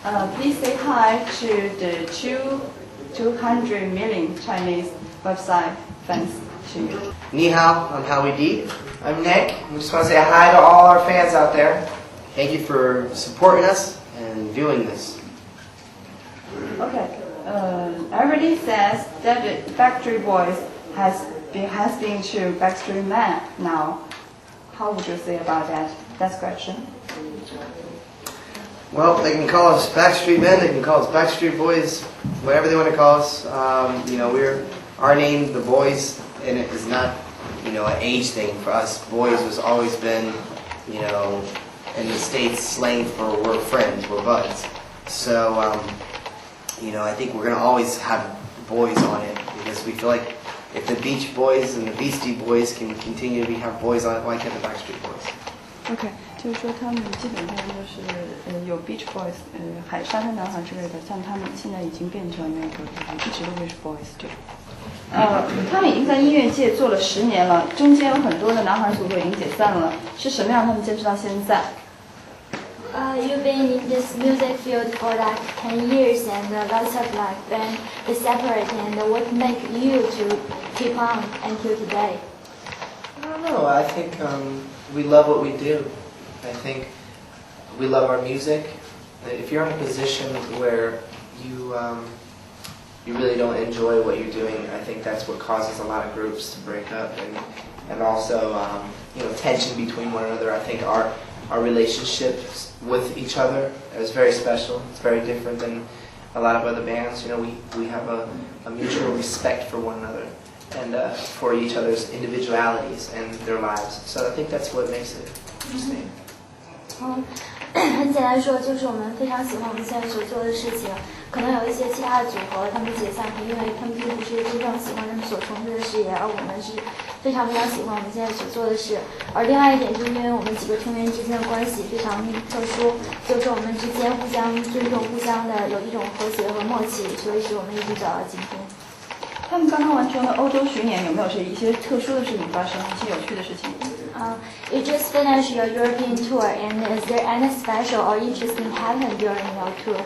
Please say hi to the 200 million Chinese website fans to you. Ni hao, I'm Howie D. I'm Nick. We just want to say hi to all our fans out there. Thank you for supporting us and viewing this. Okay. Everybody says that the Backstreet Boys has been to Backstreet Man now. How would you say about that? That's question. Well, they can call us Backstreet Men, they can call us Backstreet Boys, whatever they want to call us. Our name, the Boys, and it is not, an age thing for us. Boys has always been, in the States slang for we're friends, we're buds. So, I think we're going to always have boys on it because we feel like if the Beach Boys and the Beastie Boys can continue to have boys on it, why can't the Backstreet Boys? OK， 就是说他们基本上就是有 Beach Boys， 海沙滩男孩之类的，像他们现在已经变成那个一直都会是 Boys 对。他们已经在音乐界做了10年了，中间有很多的男孩组合已经解散了，是什么让他们坚持到现在？ You've been in this music field for like 10 years and lots of like band is separate and what make you to keep on until today? I don't know. I think we love what we do. I think we love our music. If you're in a position where you really don't enjoy what you're doing, I think that's what causes a lot of groups to break up and also tension between one another. I think our relationships with each other is very special. It's very different than a lot of other bands. We have a mutual respect for one another and for each other's individualities and their lives. So I think that's what makes it interesting. 很简单说，就是我们非常喜欢我们现在所做的事情。可能有一些其他的组合，他们解散，因为他们并不是真正喜欢他们所从事的事业，而我们是非常非常喜欢我们现在所做的事。而另外一点，就是因为我们几个成员之间的关系非常特殊，就是我们之间互相尊重，互相的有一种和谐和默契，所以使我们一直走到今天。他们刚刚完成了欧洲巡演，有没有是一些特殊的事情发生，一些有趣的事情？ You just finished your European tour, and is there any special or interesting happened during your tour?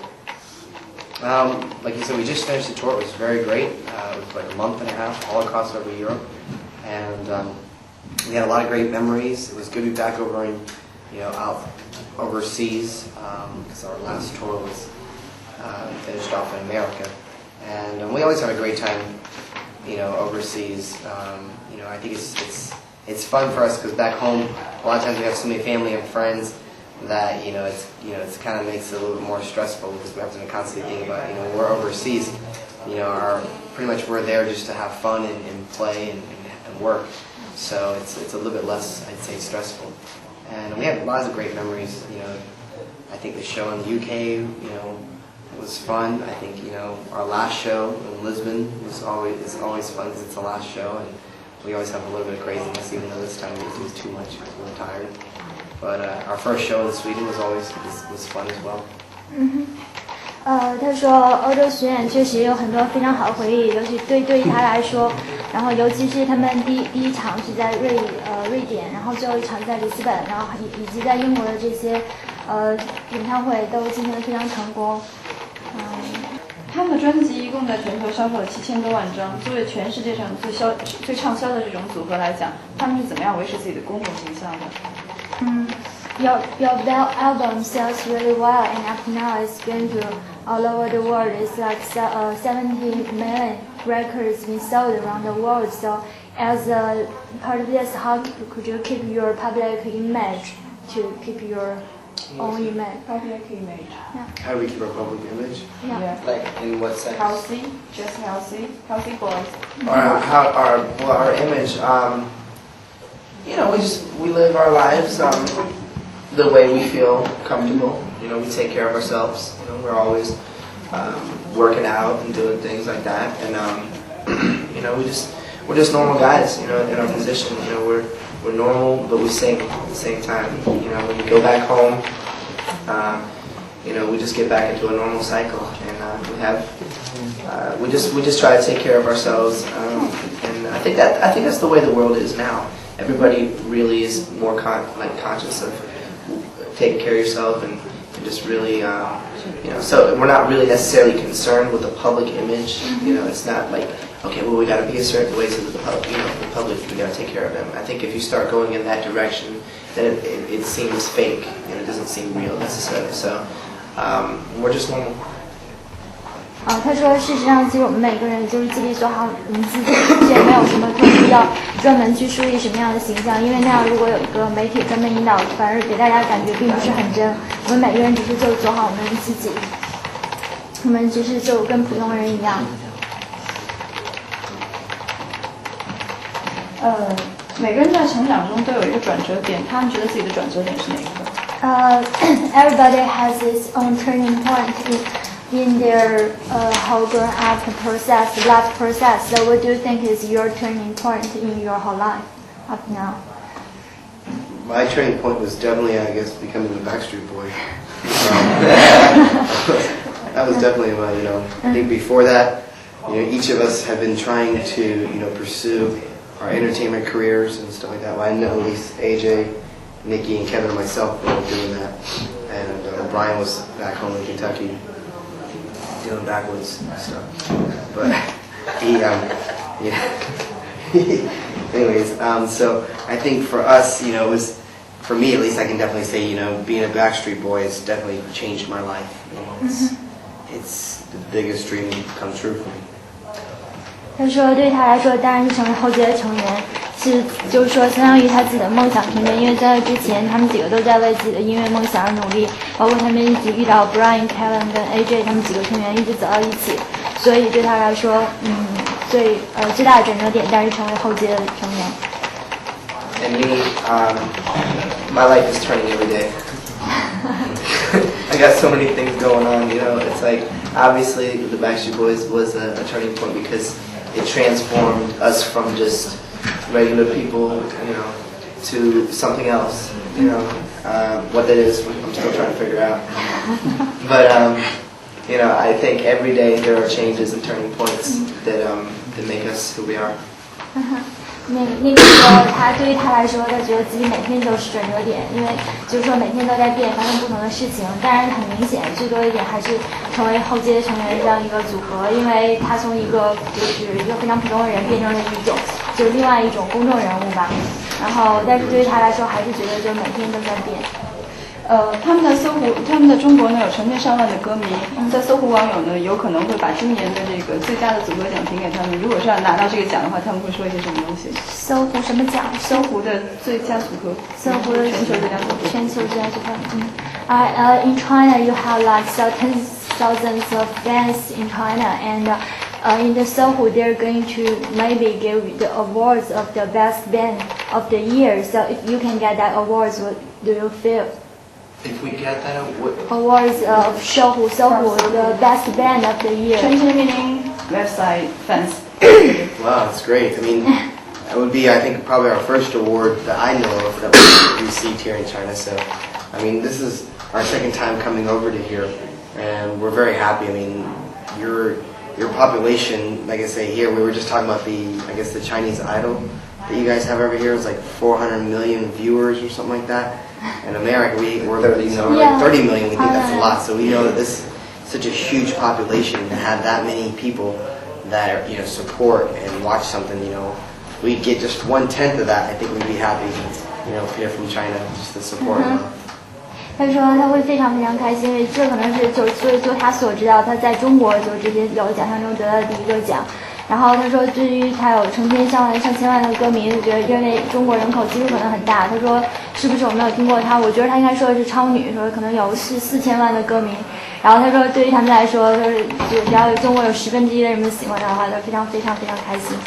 Like you said, we just finished the tour. It was very great. It was like a month and a half all across over Europe, and we had a lot of great memories. It was good to be back over in, out overseas because our last tour was finished off in America, and we always have a great time, overseas. I think it's fun for us because back home, a lot of times we have so many family and friends that it's kind of makes it a little bit more stressful because we have to constantly think about when we're overseas, pretty much we're there just to have fun and play and work, so it's a little bit less, I'd say, stressful, and we have lots of great memories. I think the show in the UK was fun. I think our last show in Lisbon is always fun because it's the last show and we always have a little bit of craziness, even though this time it was too much because we were tired. But our first show in Sweden was fun as well. 他说欧洲巡演确实有很多非常好的回忆，尤其对于他来说，然后尤其是他们第一场是在瑞典，然后最后一场在里斯本，然后以及在英国的这些演唱会都进行得非常成功。他们的专辑一共在全球销售了7000多万张。作为全世界上最畅销的这种组合来讲，他们是怎么样维持自己的公众形象的？Your album sells really well, and up now it's going to all over the world. It's like 70 million records being sold around the world. So, as a part of this, how could you keep your public image to keep your own image? Public image. Yeah. How do we keep our public image? Yeah. Like in what sense? Healthy, just healthy boys. Our image. We live our lives the way we feel comfortable. We take care of ourselves. We're always working out and doing things like that, and we're just normal guys. In our position. We're normal, but we sing at the same time. When we go back home, we just get back into a normal cycle, and we just try to take care of ourselves. And I think that's the way the world is now. Everybody really is more conscious of taking care of yourself and just really You know, so we're not really necessarily concerned with the public image. You know, it's not like, okay, well, we got to be a certain way so that the public, you know, the public, we got to take care of them. I think if you start going in that direction, then it seems fake and it doesn't seem real necessarily. So we're just normal. 他说，事实上，其实我们每个人就是自己做好我们自己，也没有什么特别要专门去树立什么样的形象，因为那样如果有一个媒体专门引导，反而给大家感觉并不是很真。我们每个人只是就做好我们自己，我们只是就跟普通人一样。每个人在成长中都有一个转折点，他们觉得自己的转折点是哪一个？Everybody has its own turning point in their whole grown up process, life process. So what do you think is your turning point in your whole life up now? My turning point was definitely, I guess, becoming a Backstreet Boy. That was definitely my, you know, I think before that, you know, each of us have been trying to, you know, pursue our entertainment careers and stuff like that. Well, I know at least AJ, Nikki, and Kevin and myself were doing that. And Brian was back home in Kentucky doing backwoods stuff. But he, anyways, so I think for us, you know, it was, for me at least, I can definitely say, you know, being a Backstreet Boy has definitely changed my life. You know, it's the biggest dream come true for me. 他说，对他来说，当然是成为后街的成员，是就是说，相当于他自己的梦想成员。因为在这之前，他们几个都在为自己的音乐梦想而努力，包括他们一起遇到 Brian、Kevin 跟 AJ 他们几个成员一直走到一起，所以对他来说，最大的转折点，但是成为后街的成员。And me, my life is turning every day. I got so many things going on, you know. It's like, obviously, the Backstreet Boys was a turning point because it transformed us from just regular people, you know, to something else, you know. What that is, I'm still trying to figure out. But, you know, I think every day there are changes and turning points that make us who we are. 那个时候，他对于他来说，他觉得自己每天都是转折点，因为就是说每天都在变，发生不同的事情。当然，很明显，最多一点还是成为后街成员这样一个组合，因为他从一个就是一个非常普通的人变成了一种就是另外一种公众人物吧。然后，但是对于他来说，还是觉得就每天都在变。他们的中国呢有成千上万的歌迷，在搜狐网友呢有可能会把今年的这个最佳的组合奖评给他们。如果是要拿到这个奖的话，他们会说一些什么东西？搜狐什么奖？搜狐的最佳组合，搜狐的全球最佳组合。全球最佳组合。In China you have like tens thousands of fans in China, and in the SOHU they're going to maybe give the awards of the best band of the year. So if you can get that awards, what do you feel? If we get that awards of SOHU, the best band of the year. 全球meaning website fans. Wow, that's great. I mean, that would be, I think, probably our first award that I know of that we received here in China. So, I mean, this is our second time coming over to here, and we're very happy. I mean, your population, like I say here, we were just talking about the Chinese Idol that you guys have over here is like 400 million viewers or something like that. In America, we're 30 million. We think that's a lot. So we know that this is such a huge population to have that many people that are, you know, support and watch something. You know, we get just 1/10 of that. I think we'd be happy. You know, here from China, just the support. 他说他会非常非常开心，因为这可能是就他所知道，他在中国就这些有奖项中得到的第一个奖。然后他说，对于他有成千上千万的歌迷，他觉得因为中国人口基数可能很大。他说，是不是我没有听过他？我觉得他应该说的是超女，说可能有4000万的歌迷。然后他说，对于他们来说，就只要中国有1/10的人们喜欢他的话，他非常非常非常开心。